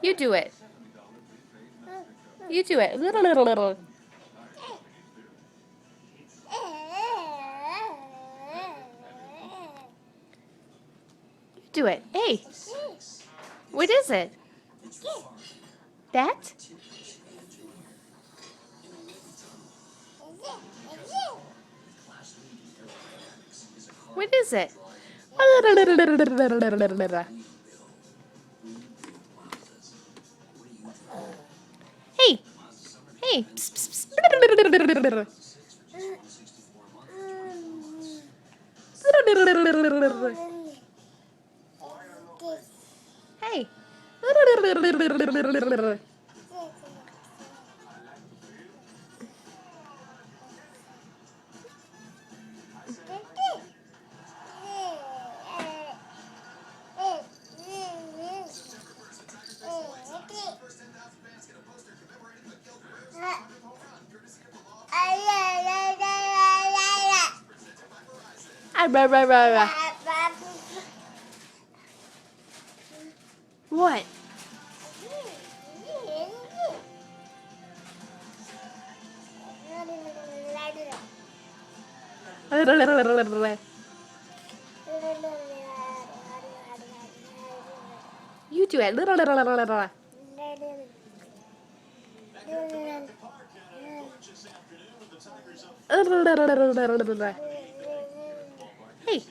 You do it. You do it. You do it. Hey, what is it? That? What is it? Hey, hey. Psst, psst, psst. Hey. What? You do it. Hey.